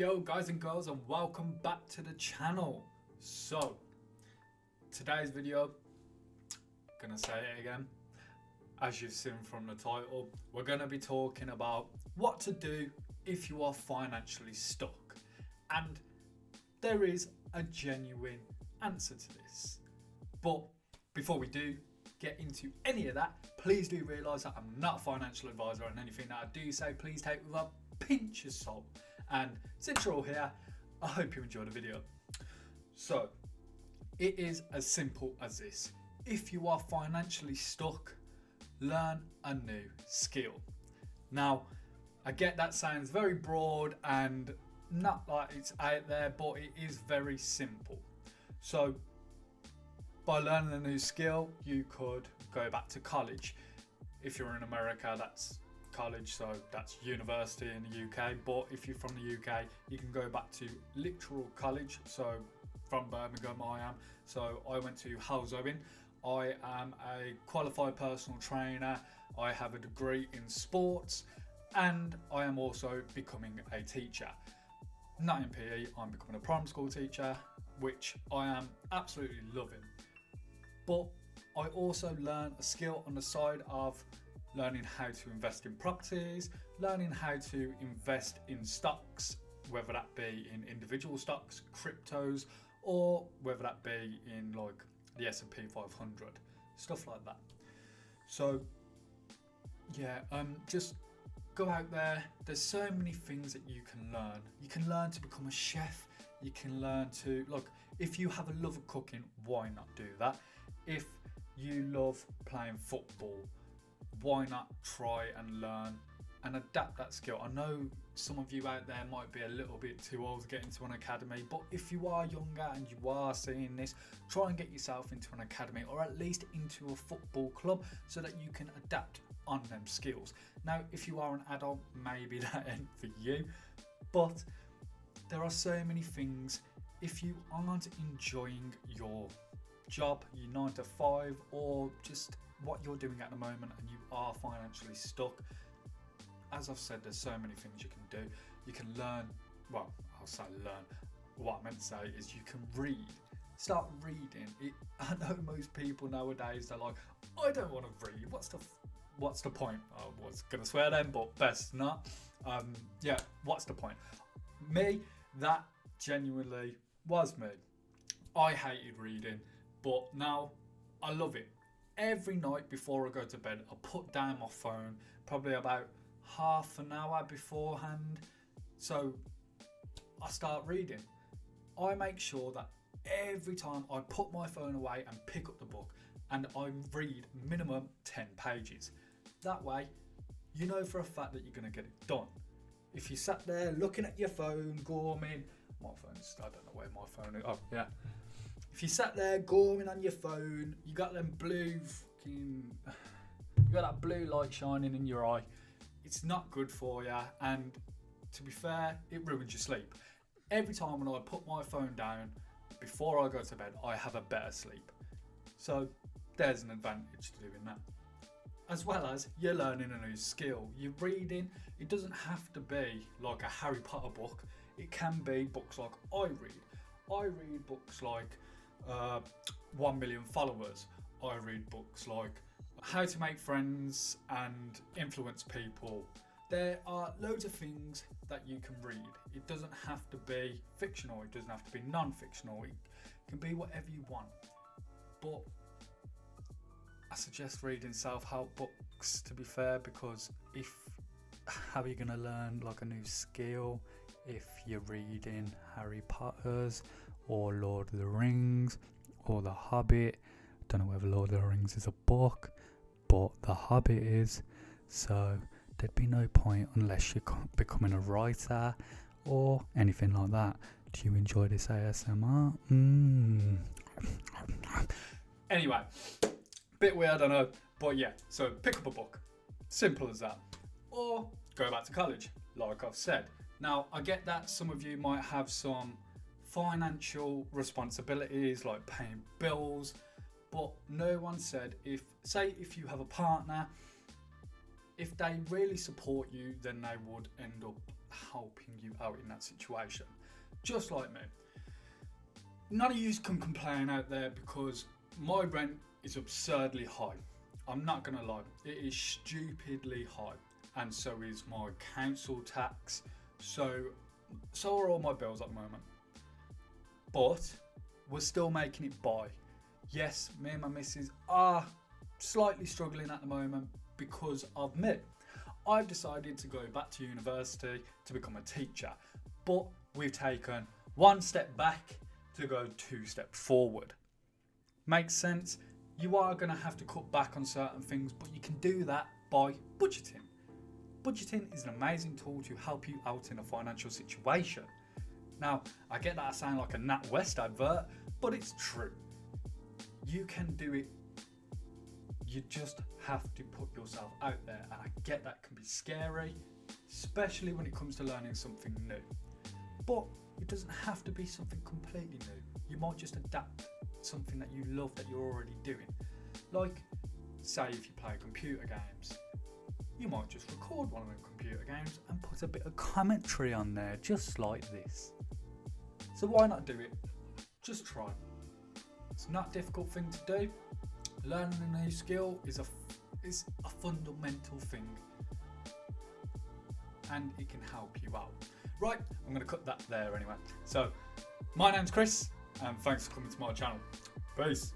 yo guys and girls, and welcome back to the channel. So today's video, gonna say it again, as you've seen from the title, we're gonna be talking about what to do if you are financially stuck, and there is a genuine answer to this. But before we do get into any of that, please do realise that I'm not a financial advisor, and anything that I do say, please take with a pinch of salt. And since you're all here, I hope you enjoy the video. So it is as simple as this. If you are financially stuck, learn a new skill. Now, I get that sounds very broad and not like it's out there, but it is very simple. So by learning a new skill, you could go back to college. If you're in America, that's college, so that's university in the UK. But if you're from the UK, you can go back to literal college. So from Birmingham I am, so I went to Hull Owen. I am a qualified personal trainer. I have a degree in sports, and I am also becoming a teacher. Not in PE, I'm becoming a primary school teacher, which I am absolutely loving. But I also learn a skill on the side of learning how to invest in properties, learning how to invest in stocks, whether that be in individual stocks, cryptos, or whether that be in like the S&P 500, stuff like that. So yeah, just go out there. There's so many things that you can learn. You can learn to become a chef. You can learn to, like, if you have a love of cooking, why not do that? If you love playing football, why not try and learn and adapt that skill? I know some of you out there might be a little bit too old to get into an academy, but if you are younger and you are seeing this, try and get yourself into an academy, or at least into a football club, so that you can adapt on them skills. Now, if you are an adult, maybe that ain't for you, but there are so many things. If you aren't enjoying your job, your 9 to 5, or just what you're doing at the moment, and you are financially stuck, as I've said, there's so many things you can do. You can learn, well, I'll say learn, what I meant to say is you can read. Start reading. I know most people nowadays, they're like, I don't want to read, what's the point? I was gonna swear then, but best not. Yeah, what's the point? Me, that genuinely was me. I hated reading, but now I love it. Every night before I go to bed, I put down my phone, probably about half an hour beforehand. So I start reading. I make sure that every time I put my phone away and pick up the book, and I read minimum 10 pages. That way, you know for a fact that you're going to get it done. If you sat there looking at your phone, gorming, my phone's, I don't know where my phone is, oh yeah. If you sat there gorming on your phone, you got them blue you got that blue light shining in your eye, it's not good for you, and to be fair, it ruins your sleep. Every time when I put my phone down before I go to bed, I have a better sleep. So there's an advantage to doing that. As well as you're learning a new skill. You're reading, it doesn't have to be like a Harry Potter book. It can be books like I read. I read books like 1 Million Followers. I read books like How to Make Friends and Influence People. There are loads of things that you can read. It doesn't have to be fictional. It doesn't have to be non-fictional. It can be whatever you want. But I suggest reading self-help books, to be fair, because how are you going to learn like a new skill if you're reading Harry Potter's or Lord of the Rings or The Hobbit? I don't know whether Lord of the Rings is a book, but The Hobbit is, so there'd be no point unless you're becoming a writer or anything like that. Do you enjoy this ASMR? Anyway, bit weird, I know, but yeah, so pick up a book, simple as that, or go back to college, like I've said. Now, I get that some of you might have some financial responsibilities, like paying bills, but no one said, if you have a partner, if they really support you, then they would end up helping you out in that situation. Just like me. None of you can complain out there because my rent is absurdly high. I'm not gonna lie, it is stupidly high, and so is my council tax. So are all my bills at the moment. But we're still making it by. Yes, me and my missus are slightly struggling at the moment because of me. I've decided to go back to university to become a teacher, but we've taken one step back to go 2 steps forward. Makes sense? You are going to have to cut back on certain things, but you can do that by budgeting. Budgeting is an amazing tool to help you out in a financial situation. Now, I get that I sound like a NatWest advert, but it's true. You can do it. You just have to put yourself out there, and I get that can be scary, especially when it comes to learning something new. But it doesn't have to be something completely new. You might just adapt something that you love that you're already doing. Like, say if you play computer games, you might just record one of them computer games and put a bit of commentary on there, just like this. So why not do it? Just try. It's not a difficult thing to do. Learning a new skill is a fundamental thing, and it can help you out. Right, I'm going to cut that there anyway. So, my name's Chris, and thanks for coming to my channel. Peace.